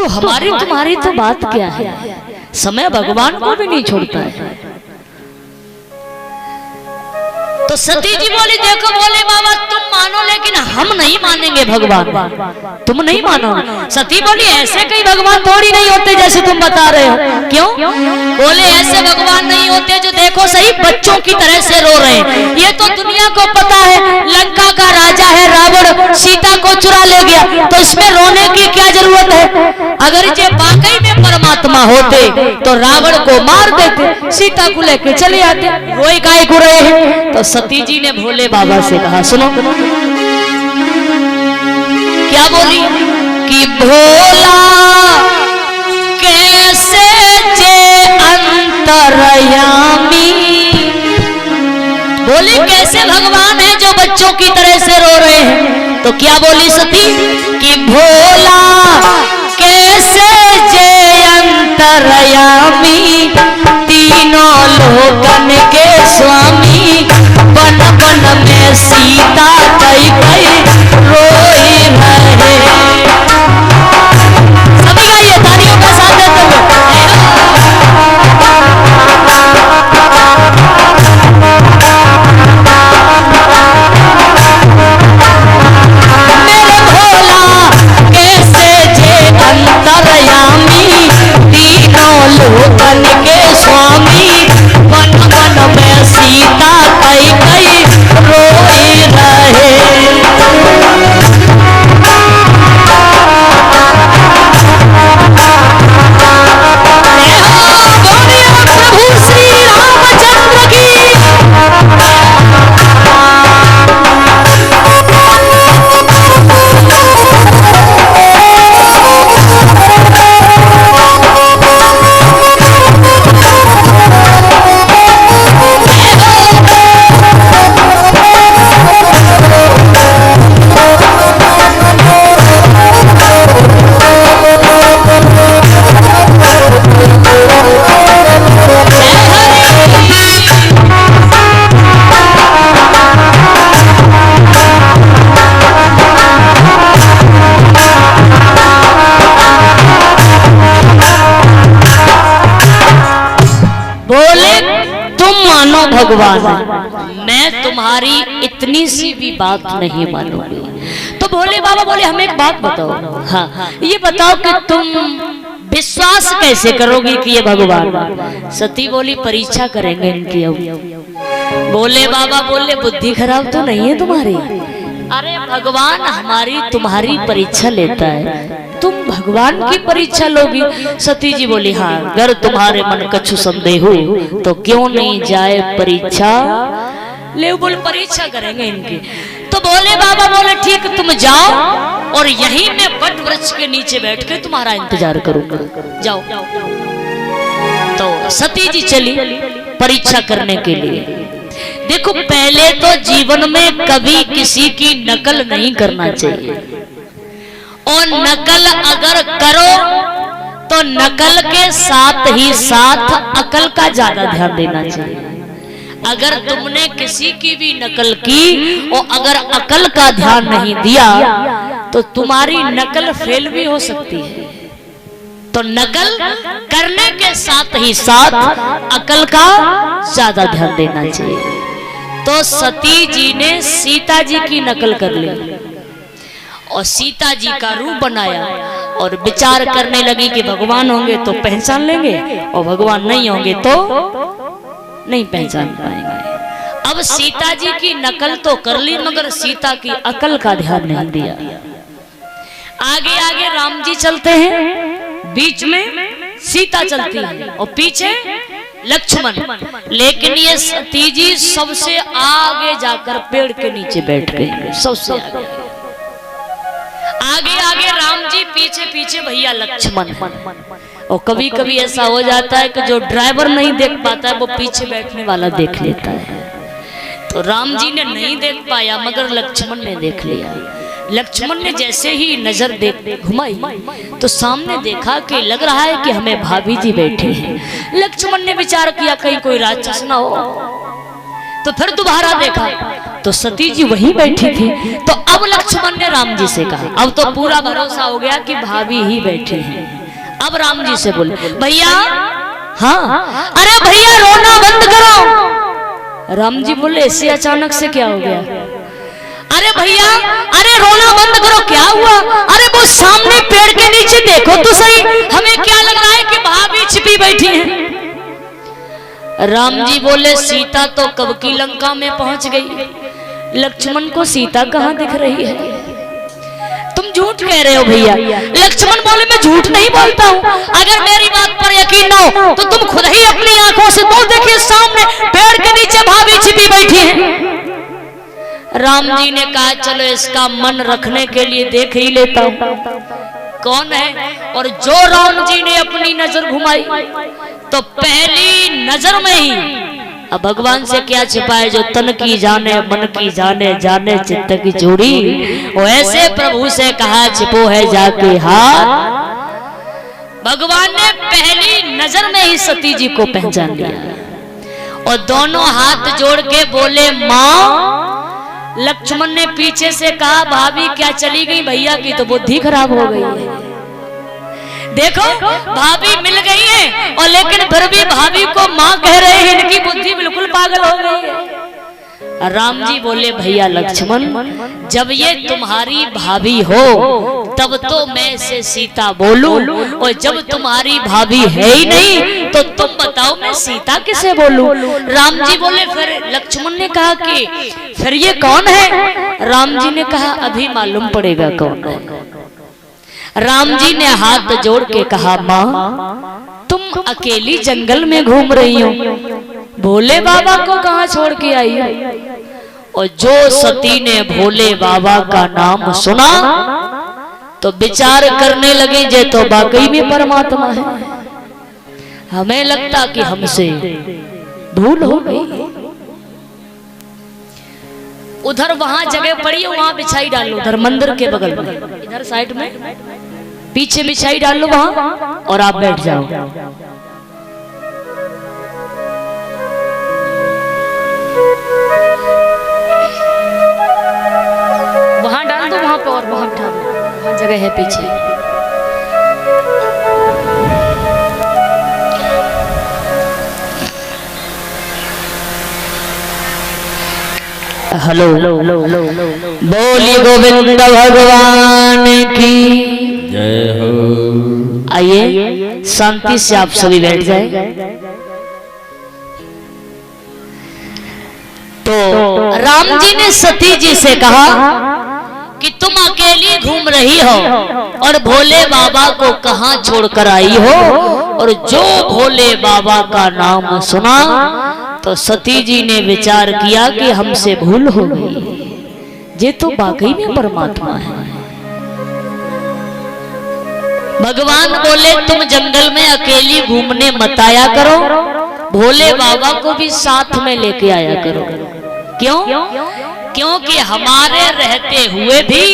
तो हमारी तुम्हारी तो बात क्या है, समय भगवान को भी नहीं छोड़ता है। तो सती जी बोली देखो बोले बाबा तुम मानो लेकिन हम नहीं मानेंगे भगवान, तुम नहीं मानो। सती बोली ऐसे कई भगवान थोड़ी नहीं होते जैसे तुम बता रहे हो। क्यों? बोले ऐसे भगवान नहीं होते जो देखो सही बच्चों की तरह से रो रहे हैं। ये तो दुनिया को पता है, लंका का राजा है रावण, सीता को चुरा ले गया, तो इसमें रोने की क्या जरूरत है। अगर ये वाकई में परमात्मा होते तो रावण को मार देते, सीता को लेके चले आते, रोए काय को रहे हैं। तो सती जी ने भोले बाबा से कहा सुनो, क्या बोली कि भोला कैसे जे अंतर्यामी, बोली कैसे भगवान है जो बच्चों की तरह से रो रहे हैं। तो क्या बोली सती कि भोला कैसे जे अंतर्यामी, तीनों लोकन के स्वामी, बन बन में सीता कई कई रोई रहे। सभी गाइए तालियों का साथ देते हुए। मेरे भोला कैसे जे अंतर्यामी, तीनों लोकन के स्वामी, बन बन में सीता कई कई रोई रहे। प्रभु श्री रामचंद्र की। भगवान मैं तुम्हारी इतनी सी भी बात नहीं मानूंगी। तो भोले बाबा बोले हमें एक बात बताओ, हाँ ये बताओ कि तुम विश्वास कैसे करोगी कि ये भगवान। सती बोली परीक्षा करेंगे इनकी। अब भोले बाबा बोले बुद्धि खराब तो नहीं है तुम्हारी। अरे भगवान हमारी तुम्हारी परीक्षा लेता है, तुम भगवान की परीक्षा लोगी। सती जी बोली हाँ अगर तुम्हारे मन कछु संदेह हो तो क्यों नहीं जाए परीक्षा ले। बोले परीक्षा करेंगे इनकी। तो भोले बाबा बोले ठीक तुम जाओ और यहीं मैं वट वृक्ष के नीचे बैठ के तुम्हारा इंतजार करूंगा, जाओ। तो सती जी चली परीक्षा करने के लिए। देखो पहले तो जीवन में कभी किसी की नकल नहीं करना चाहिए, और नकल अगर करो तो नकल के साथ ही साथ अकल का ज्यादा ध्यान देना चाहिए। अगर तुमने किसी की भी नकल की और अगर अकल का ध्यान नहीं दिया तो तुम्हारी नकल फेल भी हो सकती है। तो नकल करने के साथ ही साथ अकल का ज्यादा ध्यान देना चाहिए। तो सती जी ने सीता जी की नकल कर ली और सीता जी का रूप बनाया और विचार करने लगी कि भगवान होंगे तो पहचान लेंगे और भगवान नहीं होंगे तो नहीं पहचान पाएंगे। अब सीता जी की नकल तो कर ली मगर सीता की अकल का ध्यान नहीं दिया। आगे आगे राम जी चलते हैं, बीच में सीता चलती है और पीछे लक्ष्मण। लेकिन ये सती जी सबसे आगे जाकर पेड़ के नीचे बैठ गई, सबसे आगे। आगे आगे राम जी, पीछे पीछे भैया लक्ष्मण। और कभी कभी ऐसा हो जाता है कि जो ड्राइवर नहीं देख पाता है वो पीछे बैठने वाला देख लेता है। तो राम जी ने नहीं देख पाया मगर लक्ष्मण ने देख लिया। लक्ष्मण ने जैसे ही नजर देख घुमाई तो सामने देखा कि लग रहा है कि हमें भाभी जी बैठे हैं। लक्ष्मण ने विचार किया कहीं कोई राक्षस ना हो। तो फिर दोबारा देखा तो सती जी वहीं बैठी थी। तो अब लक्ष्मण ने राम जी से कहा, अब तो पूरा भरोसा हो गया कि भाभी ही बैठी हैं। अब राम जी से बोले, भैया, हाँ, अरे भैया रोना बंद करो। राम जी बोले, ऐसे अचानक से क्या हो गया? अरे भैया, अरे रोना बंद करो, क्या हुआ? अरे वो सामने पेड़ के नीचे देखो तो सही, हमें क्या लग रहा है कि भाभी छिपी बैठी है। राम जी बोले, सीता तो कब की लंका में पहुंच गई, लक्ष्मण को सीता कहाँ दिख रही है? तुम झूठ कह रहे हो भैया। लक्ष्मण बोले, मैं झूठ नहीं बोलता हूँ, अगर मेरी बात पर यकीन ना हो तो तुम खुद ही अपनी आंखों से तो देखिए, सामने पेड़ के नीचे भाभी छिपी बैठी है। राम जी ने कहा, चलो इसका मन रखने के लिए देख ही लेता हूँ कौन है। और जो राम जी ने अपनी नजर घुमाई तो पहली नजर में ही, अब भगवान से क्या छिपाए, जो तन की जाने मन की जाने, जाने चित्त की चूड़ी, वैसे प्रभु से कहा छिपो है जाके हाथ। भगवान ने पहली नजर में ही सती जी को पहचान लिया और दोनों हाथ जोड़ के बोले, माँ। लक्ष्मण ने पीछे से कहा, भाभी क्या चली गई? भैया की तो बुद्धि खराब हो गई है, देखो भाभी मिल गई है और लेकिन फिर भी भाभी को माँ कह रहे हैं, इनकी बुद्धि बिल्कुल पागल हो गई है। राम जी बोले, भैया लक्ष्मण, जब ये तुम्हारी भाभी हो तब तो मैं से सीता बोलूं, और जब तुम्हारी भाभी है ही नहीं तो तुम बताओ मैं सीता किसे बोलूं? राम जी बोले, फिर लक्ष्मण ने कहा कि फिर ये कौन है? राम जी ने कहा, अभी मालूम पड़ेगा कौन है। राम जी ने हाथ जोड़ के कहा, माँ तुम अकेली जंगल में घूम रही हो, भोले बाबा को कहाँ छोड़ के आई हो? और जो सती ने भोले बाबा का नाम सुना तो विचार करने लगे, जे तो वाकई में परमात्मा है, हमें लगता कि हमसे भूल हो गई। उधर वहां जगह पड़ी है, वहां बिछाई डालो, उधर मंदिर के बगल में, इधर साइड में पीछे बिछाई डालो वहां, और आप बैठ जाओ। वहां डाल दो, वहां पर, और वहां बिठा दो, वहां जगह है पीछे। हेलो, बोली गोविंद भगवान की जय हो। आइए शांति से आप सभी बैठ जाए। तो राम जी ने सती जी से कहा कि तुम अकेली घूम रही हो और भोले बाबा को कहाँ छोड़कर आई हो? और जो भोले बाबा का नाम सुना तो सती जी ने विचार किया कि हमसे भूल हो गई, ये तो वाकई में परमात्मा है। भगवान बोले, तुम जंगल में अकेली घूमने मत आया करो, भोले बाबा को भी साथ में लेके आया करो। क्यों? क्योंकि हमारे रहते हुए भी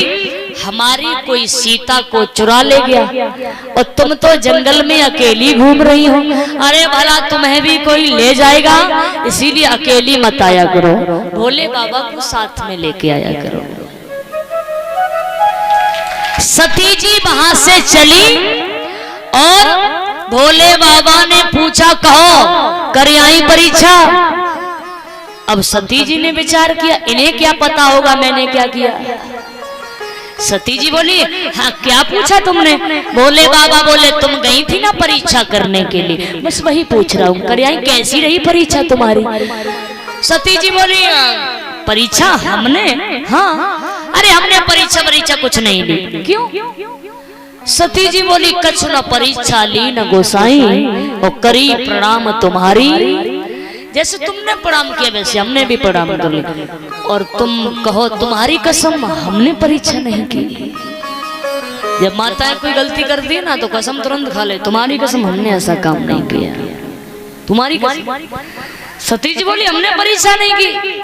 हमारी कोई सीता को चुरा ले गया और तुम तो जंगल में अकेली घूम रही हो। अरे भला तुम्हें भी कोई ले जाएगा, इसीलिए अकेली मत आया करो, भोले बाबा को साथ में लेके आया करो। सती जी वहां से चली और भोले बाबा ने पूछा, कहो कर आई परीक्षा। अब सती जी ने विचार किया, इन्हें क्या पता होगा मैंने क्या किया। सती जी बोली, हाँ क्या पूछा तुमने? भोले बाबा बोले, तुम गई थी ना परीक्षा करने के लिए, बस वही पूछ रहा हूँ, कर आई कैसी रही परीक्षा तुम्हारी? सती जी बोली, परीक्षा हमने, हाँ, अरे हमने परीक्षा कुछ नहीं ली। क्यों? सती जी बोली, कछु न परीक्षा ली न गोसाई, और करी प्रणाम तुम्हारी। जैसे तुमने प्रणाम किया वैसे हमने भी प्रणाम कर लिया, और तुम कहो तुम्हारी कसम हमने परीक्षा नहीं की। जब माताएं कोई गलती कर दी ना तो कसम तुरंत खा ले, तुम्हारी कसम हमने ऐसा काम नहीं किया, तुम्हारी कसम। सती जी बोली, हमने परीक्षा नहीं की।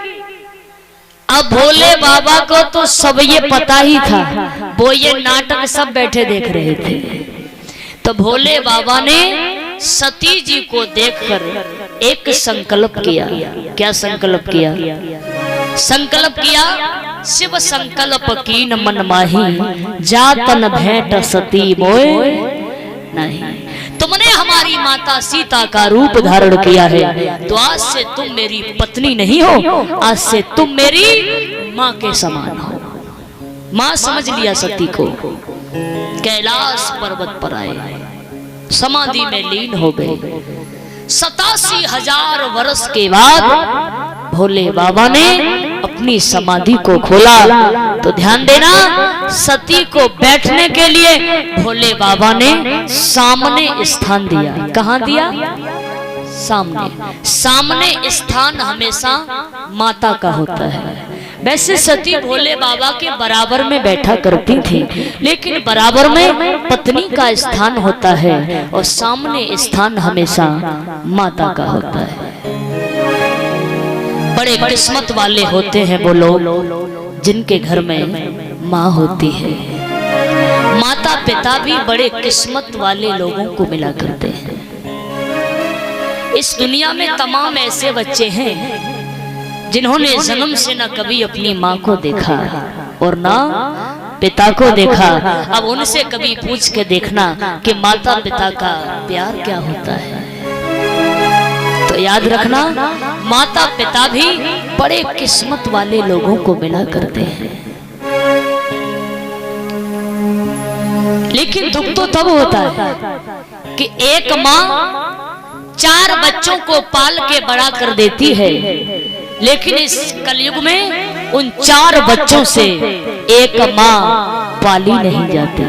अब भोले बाबा को तो सब ये पता ही था, वो ये नाटक सब बैठे देख रहे थे। तो भोले बाबा ने सती जी को देखकर एक संकल्प किया। क्या संकल्प किया? संकल्प किया, शिव संकल्प की न मन माही, जातन भेंट सती मोय नहीं। तुमने हमारी माता सीता का रूप धारण किया है, तो आज से तुम मेरी पत्नी नहीं हो, आज से तुम मेरी माँ के समान हो। माँ समझ लिया सती को। कैलाश पर्वत पर आए, समाधि में लीन हो गए। 87,000 वर्ष के बाद भोले बाबा ने अपनी समाधि को खोला। तो ध्यान देना, सती को बैठने के लिए भोले बाबा ने सामने स्थान दिया। कहाँ दिया? सामने। सामने स्थान हमेशा माता का होता है। वैसे सती भोले बाबा के बराबर में बैठा करती थी, लेकिन बराबर में पत्नी का स्थान होता है और सामने स्थान हमेशा माता का होता है। बड़े किस्मत वाले होते हैं वो लोग जिनके घर में माँ होती है। माता पिता भी बड़े किस्मत वाले लोगों को मिला करते हैं। इस दुनिया में तमाम ऐसे बच्चे हैं जिन्होंने जन्म से न कभी अपनी माँ को देखा और ना पिता को देखा। अब उनसे कभी पूछ के देखना कि माता पिता का प्यार क्या होता है। तो याद रखना, माता पिता भी बड़े किस्मत वाले लोगों को मिला करते हैं। लेकिन दुख तो तब होता है कि एक माँ 4 बच्चों को पाल के बड़ा कर देती है, लेकिन इस कलयुग में उन 4 बच्चों से एक माँ पाली नहीं जाती।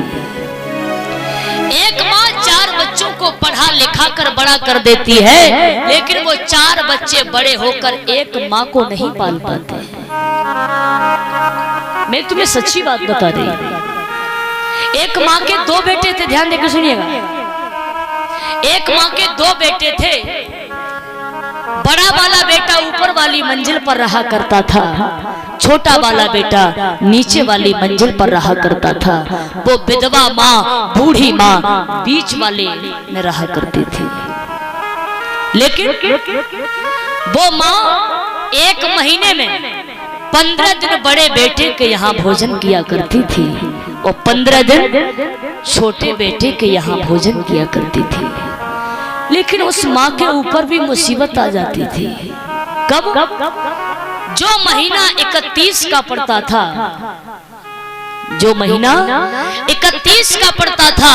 एक माँ 4 बच्चों को पढ़ा लिखा कर बड़ा कर देती है, लेकिन वो 4 बच्चे बड़े होकर एक माँ को नहीं पाल पाते। मैं तुम्हें सच्ची बात बता रही। एक माँ के 2 बेटे थे, ध्यान देकर सुनिएगा। एक माँ के 2 बेटे थे। बड़ा वाला बेटा ऊपर वाली मंजिल पर रहा करता था, छोटा वाला बेटा नीचे वाली मंजिल पर रहा करता था। वो विधवा माँ, बूढ़ी माँ बीच वाले में रहा करती थी। लेकिन वो माँ 1 महीने में 15 दिन बड़े बेटे के यहाँ भोजन किया करती थी और 15 दिन छोटे बेटे के यहाँ भोजन किया करती थी। लेकिन उस माँ के ऊपर भी मुसीबत आ जाती थी। कब? जो महीना 31 का पड़ता था, जो महीना 31 का पड़ता था,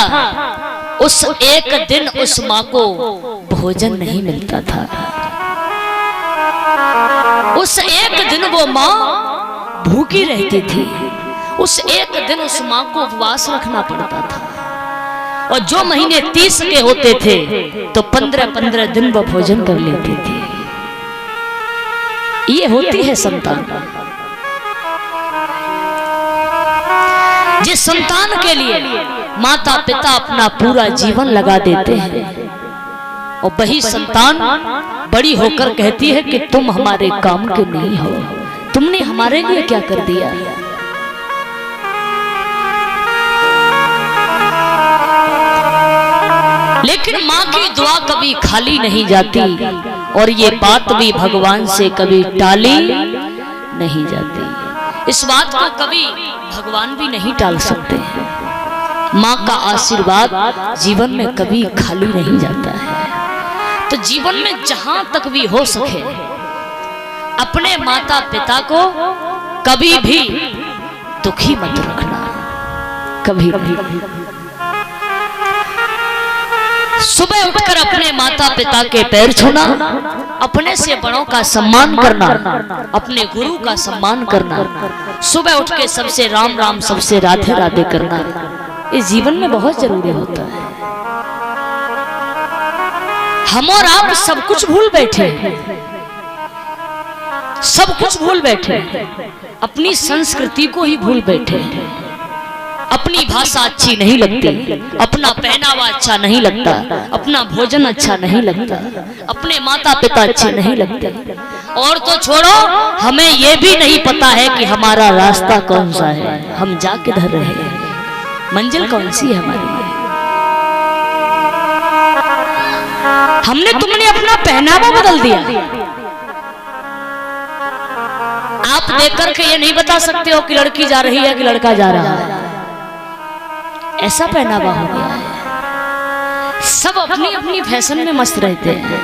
उस एक दिन उस माँ को भोजन नहीं मिलता था। उस एक दिन वो माँ भूखी रहती थी। उस एक दिन उस माँ को उपवास रखना पड़ता था। और जो महीने 30 के होते थे तो 15-15 दिन वो भोजन कर लेती थी। ये होती है संतान। जिस संतान के लिए माता पिता अपना पूरा जीवन लगा देते हैं और वही संतान बड़ी होकर कहती है कि तुम हमारे काम के नहीं हो, तुमने हमारे लिए क्या कर दिया। लेकिन माँ की दुआ कभी खाली नहीं जाती और ये बात भी भगवान से कभी टाली नहीं जाती। इस बात को कभी भगवान भी नहीं टाल सकते हैं। माँ का आशीर्वाद जीवन में कभी खाली नहीं जाता है। तो जीवन में जहां तक भी हो सके अपने माता पिता को कभी भी दुखी मत रखना, कभी भी। सुबह उठकर अपने माता पिता के पैर छूना, अपने से बड़ों का सम्मान करना, अपने गुरु का सम्मान करना, सुबह उठ के सबसे राम राम सबसे राधे राधे करना, इस जीवन में बहुत जरूरी होता है। हम और आप सब कुछ भूल बैठे, सब कुछ भूल बैठे, अपनी संस्कृति को ही भूल बैठे। अपनी भाषा अच्छी नहीं लगती, अपना पहनावा अच्छा नहीं लगता, अपना भोजन अच्छा नहीं लगता, अपने माता पिता अच्छे नहीं लगते। और तो छोड़ो, हमें ये भी नहीं पता है कि हमारा रास्ता कौन सा है, हम जा किधर रहे हैं, मंजिल कौन सी है हमारी। हमने तुमने अपना पहनावा बदल दिया। आप देख करके ये नहीं बता सकते हो कि लड़की जा रही है कि लड़का जा रहा है। ऐसा पहनावा हो गया है। सब अपनी अपनी फैशन में मस्त रहते हैं।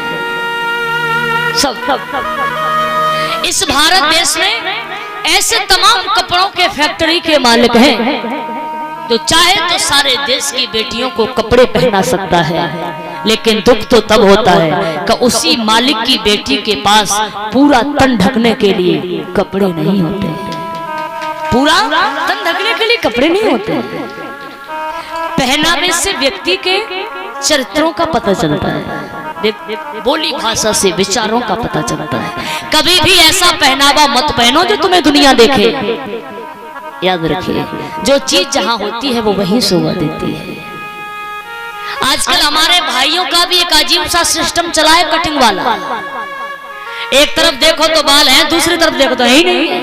सब इस भारत देश में ऐसे तमाम कपड़ों के फैक्ट्री के मालिक हैं जो चाहे तो सारे देश की बेटियों को कपड़े पहना सकता है, लेकिन दुख तो तब होता है कि उसी मालिक की बेटी के पास पूरा तन ढकने के लिए कपड़े नहीं होते। पूरा तन ढकने के लिए कपड़े नहीं होते। पहनावे से व्यक्ति के चरित्रों का पता चलता है, बोली भाषा से विचारों का पता चलता है। कभी भी ऐसा पहनावा मत पहनो जो तुम्हें दुनिया देखे। याद रखिए, जो चीज जहां होती है वो वहीं शोभा देती है। आजकल हमारे भाइयों का भी एक अजीब सा सिस्टम चला है, कटिंग वाला। एक तरफ देखो तो बाल है, दूसरी तरफ देखो तो है ही नहीं है।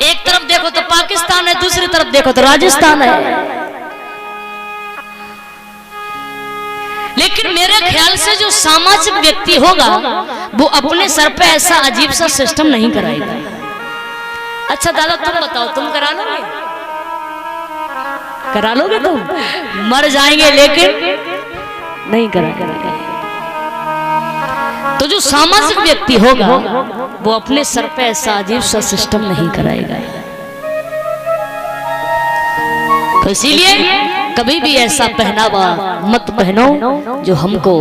एक तरफ देखो तो पाकिस्तान है, दूसरी तरफ देखो तो राजस्थान है। लेकिन मेरे ख्याल से जो सामाजिक व्यक्ति होगा वो अपने सर पे ऐसा अजीब सा सिस्टम नहीं कराएगा। अच्छा दादा तुम बताओ, तुम करा लोगे? करा लोगे? तुम मर जाएंगे लेकिन नहीं कराएंगे। तो जो सामाजिक व्यक्ति होगा वो अपने सर पे ऐसा अजीब सा सिस्टम नहीं कराएगा। तो इसीलिए कभी भी ऐसा पहनावा मत पहनो जो हमको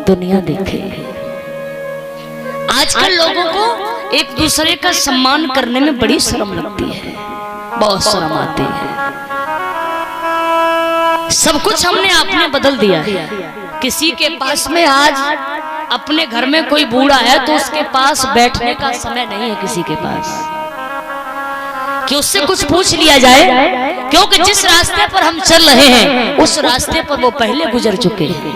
दुनिया देखे। आजकल लोगों को एक दूसरे का सम्मान करने में बड़ी शर्म लगती है, बहुत शर्म आती है। सब कुछ हमने आपने बदल दिया है। किसी के पास में आज अपने घर में कोई बूढ़ा है तो उसके पास बैठने का समय नहीं है किसी के पास कि उससे कुछ पूछ लिया जाए, क्योंकि जिस रास्ते पर हम चल रहे हैं उस रास्ते पर वो पहले गुजर चुके हैं।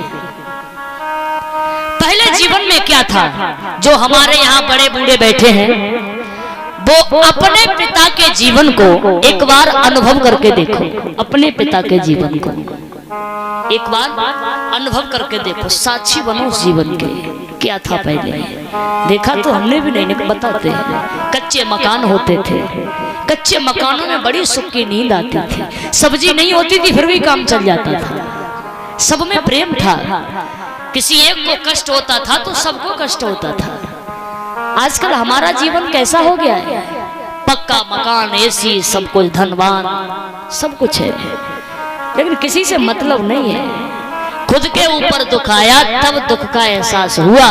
पहले जीवन में क्या था, जो हमारे यहाँ बड़े बूढ़े बैठे हैं वो अपने पिता के जीवन को एक बार अनुभव करके देखो। अपने पिता के जीवन को एक बार अनुभव करके देखो, साक्षी बनो उस जीवन के। क्या था पहले, देखा तो हमने भी नहीं, बताते हैं। कच्चे मकान होते थे, कच्चे मकानों में बड़ी सुख की नींद आती थी। सब्जी नहीं होती थी फिर भी काम चल जाता था। सब में प्रेम था। किसी एक को कष्ट होता था तो सबको कष्ट होता था। आजकल हमारा जीवन कैसा हो गया है, पक्का मकान, एसी, सब कुछ, धनवान, सब कुछ है, लेकिन किसी से मतलब नहीं है। खुद के ऊपर दुख आया तब दुख का एहसास हुआ।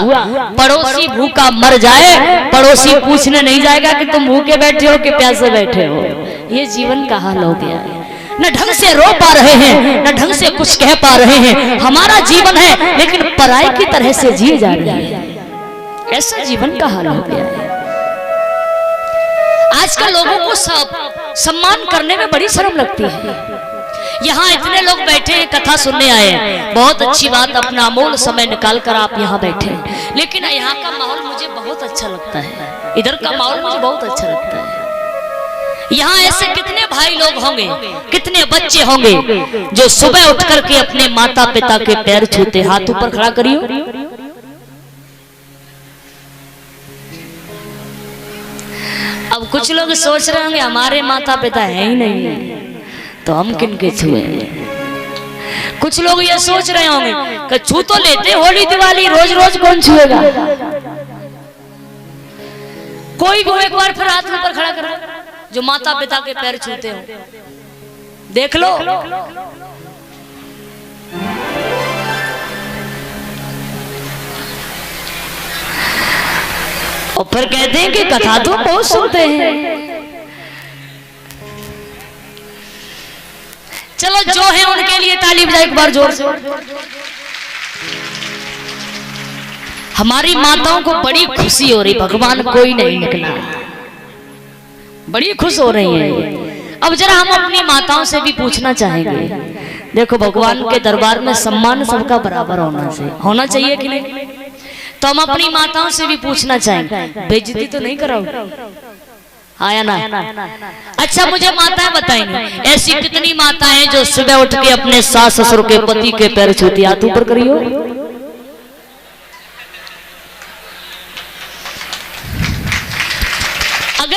पड़ोसी भूखा मर जाए, पड़ोसी पूछने नहीं जाएगा कि तुम भूखे बैठे हो कि प्यासे बैठे हो। ये जीवन का हाल हो गया है। न ढंग से रो पा रहे हैं, न ढंग से कुछ कह पा रहे हैं। हमारा जीवन है लेकिन पराई की तरह से जिए जा रहे हैं। ऐसा जीवन का हाल हो गया है। आजकल लोगों को सम्मान करने में बड़ी शर्म लगती है। यहाँ इतने लोग बैठे हैं, कथा सुनने आए हैं, बहुत अच्छी बात, अपना अमूल्य समय निकाल कर आप यहाँ बैठे हैं। लेकिन यहाँ का माहौल मुझे बहुत अच्छा लगता है, इधर का माहौल मुझे बहुत अच्छा लगता है। यहाँ ऐसे कितने भाई लोग होंगे, कितने बच्चे होंगे जो सुबह उठ करके अपने माता पिता के पैर छूते। हाथ ऊपर खड़ा करियो। अब कुछ लोग सोच रहे होंगे हमारे माता पिता है ही नहीं तो हम किनके छुए। कुछ लोग ये सोच रहे होंगे कि छू तो लेते, होली दिवाली रोज रोज कौन छुएगा। कोई भी एक बार फिर हाथ ऊपर खड़ा कर जो माता पिता के पैर छूते हो, देख लो। और फिर कहते हैं कि कथा तो बहुत सुनते हैं। चलो जो है उनके लिए ताली बजाओ एक बार जोर से। हमारी माताओं को बड़ी खुशी हो रही, भगवान कोई नहीं निकला, बड़ी खुश हो रही है। अब जरा हम अपनी माताओं से भी पूछना चाहेंगे। देखो भगवान के दरबार में सम्मान सबका बराबर होना चाहिए कि नहीं। तो हम अपनी माताओं से भी पूछना चाहेंगे, बेइज्जती तो नहीं कराओ, आया ना। अच्छा मुझे माताएं बताएंगे, ऐसी कितनी माताएं जो सुबह उठ के अपने सास ससुर के पति के पैर छूती। हाथ ऊपर करियो।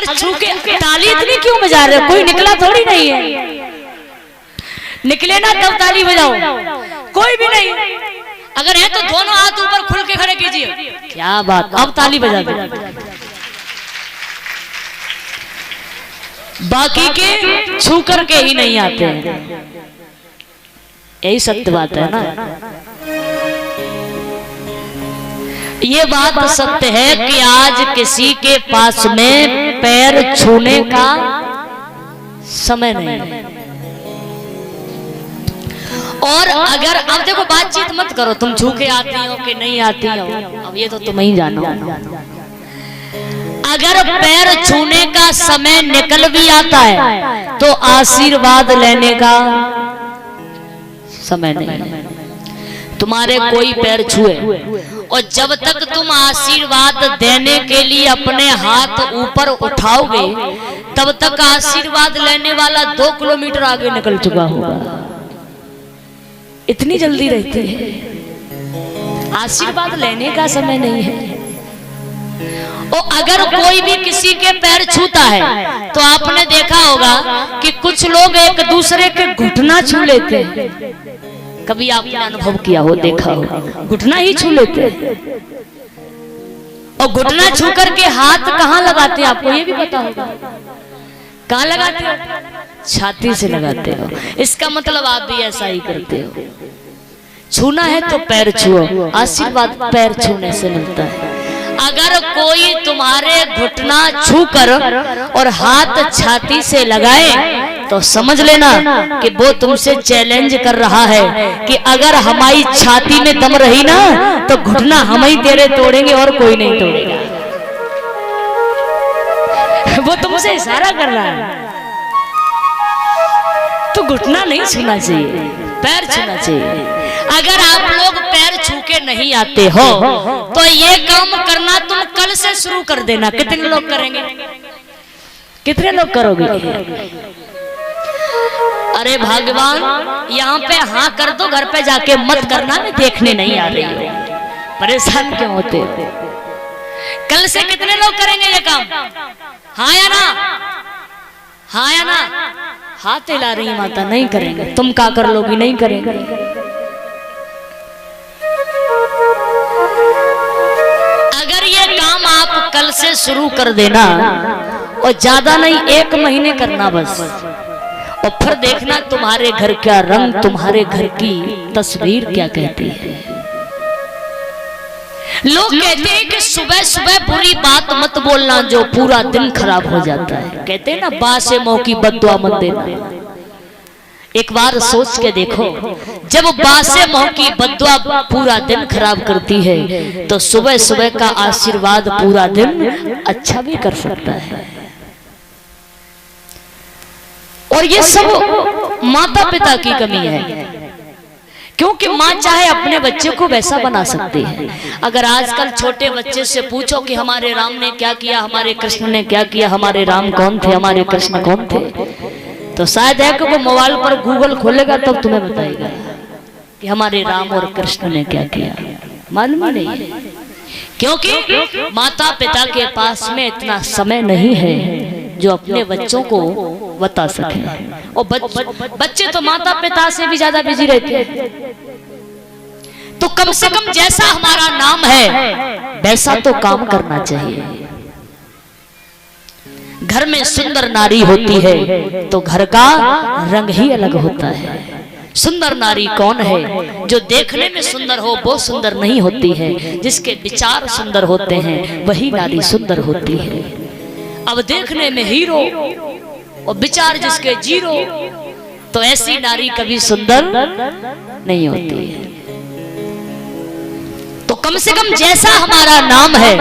अगर छू के ताली इतनी क्यों बजा रहे हो? कोई निकला थोड़ी नहीं है, निकले ना तब ताली बजाओ, कोई भी नहीं। अगर है तो दोनों हाथ ऊपर खुल के खड़े कीजिए। क्या बात, अब ताली बजा दो। बाकी के छू करके ही नहीं आते हैं, यही सत्य बात है ना। ये बात सत्य है कि आज किसी के पास में पैर छूने का समय नहीं है। और अगर अब देखो, बातचीत मत करो तुम छू के आती हो कि नहीं आती हो, अब ये तो तुम ही जानो। अगर पैर छूने का समय निकल भी आता है तो आशीर्वाद लेने का समय नहीं। तुम्हारे कोई पैर छुए और जब तक तुम आशीर्वाद देने के लिए अपने हाथ ऊपर उठाओगे तब तक आशीर्वाद लेने वाला 2 किलोमीटर आगे निकल चुका होगा। इतनी जल्दी रहती है, आशीर्वाद लेने का समय नहीं है। और अगर कोई भी किसी के पैर छूता है तो आपने देखा होगा कि कुछ लोग एक दूसरे के घुटना छू लेते हैं। कभी आपने अनुभव किया हो, देखा हो, घुटना ही छू लेते हैं। और घुटना छू करके हाथ कहाँ लगाते हैं आपको ये भी पता होगा। कहाँ लगाते हो? छाती से लगाते हो। इसका मतलब आप भी ऐसा ही करते हो। छूना है तो पैर छुओ, आशीर्वाद पैर छूने से मिलता है। अगर कोई तुम्हारे घुटना छू कर और हाथ छाती से लगाए तो समझ लेना कि वो तुमसे चैलेंज कर रहा है कि अगर हमारी छाती में दम रही ना तो घुटना हम ही तेरे तोड़ेंगे और कोई नहीं तोड़ेगा। वो तुमसे इशारा कर रहा है। तो घुटना नहीं छूना चाहिए, पैर छूना चाहिए। अगर आप लोग पैर छू के नहीं आते हो तो ये काम करना तुम कल से शुरू कर देना। कितने लोग करेंगे? कितने लोग करोगे? अरे भगवान, यहाँ पे हाँ कर दो, घर पे जाके मत करना, मैं देखने नहीं आ रही हूँ। परेशान क्यों होते? कल से कितने लोग करेंगे ये काम? हाँ या ना? हाँ या ना? हाथ हिला रही माता, नहीं करेंगे। तुम क्या कर लोगी? नहीं करेंगे। अगर ये काम आप कल से शुरू कर देना और ज्यादा नहीं 1 महीने करना बस, और फिर देखना तुम्हारे घर का रंग, तुम्हारे घर की तस्वीर क्या कहती है। लोग कहते हैं कि सुबह सुबह बुरी बात मत बोलना जो पूरा दिन खराब हो जाता है। कहते हैं ना, बासे मुंह की बद्दुआ मत देना। एक बार सोच के देखो, जब बासे मुंह की बद्दुआ पूरा दिन खराब करती है तो सुबह सुबह का आशीर्वाद पूरा दिन अच्छा भी कर सकता है। और ये सब माता पिता की कमी है, क्योंकि माँ चाहे अपने बच्चे को वैसा बना सकती है। अगर आजकल छोटे बच्चे से पूछो कि हमारे राम ने क्या किया, हमारे कृष्ण ने क्या किया, हमारे राम कौन थे, हमारे कृष्ण कौन थे, तो शायद है कि वो मोबाइल पर गूगल खोलेगा तब तुम्हें बताएगा कि हमारे राम और कृष्ण ने क्या किया। मालूम ही नहीं है, क्योंकि माता पिता के पास में इतना समय नहीं है जो अपने बच्चों को बता सके। और बच्चे तो माता पिता से भी ज्यादा बिजी रहते हैं। तो कम से कम जैसा हमारा नाम है वैसा तो काम करना चाहिए। घर में सुंदर नारी होती है तो घर का रंग ही अलग होता है। सुंदर नारी कौन है? जो देखने में सुंदर हो वो सुंदर नहीं होती है, जिसके विचार सुंदर होते हैं वही नारी सुंदर होती है। अब देखने में हीरो और विचार जिसके जीरो, तो ऐसी नारी कभी सुंदर नहीं होती है। तो कम से कम जैसा हमारा नाम है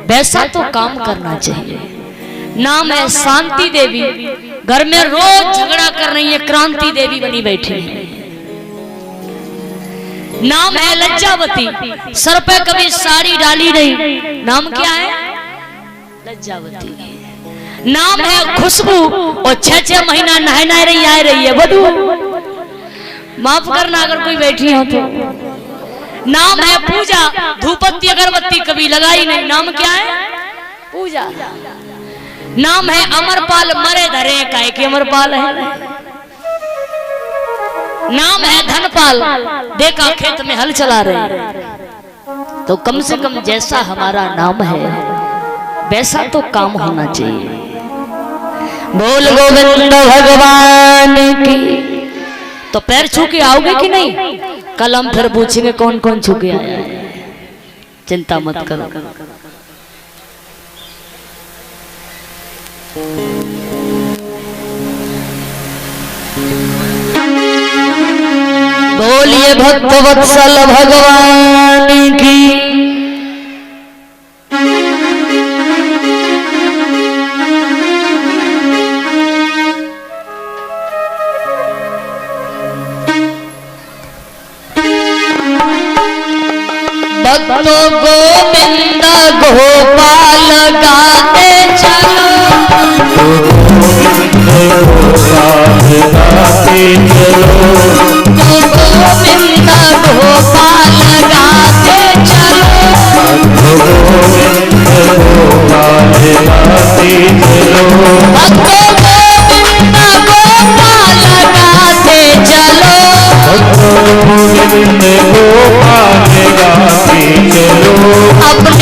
वैसा तो काम करना चाहिए। नाम है शांति देवी, घर में रोज झगड़ा कर रही है, क्रांति देवी बनी बैठी है। नाम है लज्जावती, सर पे कभी साड़ी डाली नहीं, नाम क्या है? लज्जावती। नाम है खुशबू और 6-6 महीना नहा रही आ रही है बधू। माफ करना अगर कोई बैठी हो तो। नाम है पूजा, धूपबत्ती अगरबत्ती कभी लगाई नहीं, नाम क्या है? पूजा। नाम है अमरपाल मरे धरे काय के अमरपाल है। नाम है धनपाल देखा खेत में हल चला रहे। तो कम से कम जैसा हमारा नाम है वैसा तो काम होना चाहिए। बोल गोविंद भगवान की। तो पैर छू के आओगे कि नहीं? कल हम फिर पूछेंगे कौन कौन छू के आया है। चिंता मत करो। बोलिए भक्त वत्सल भगवान की। भक्तो गोविंद गोपाल गाते चलो। गोविंद गोपाल गाते चलो। भक्तो गोविंद गोपाल गाते चलो। गोविंद गोपाल गाते चलो। अपने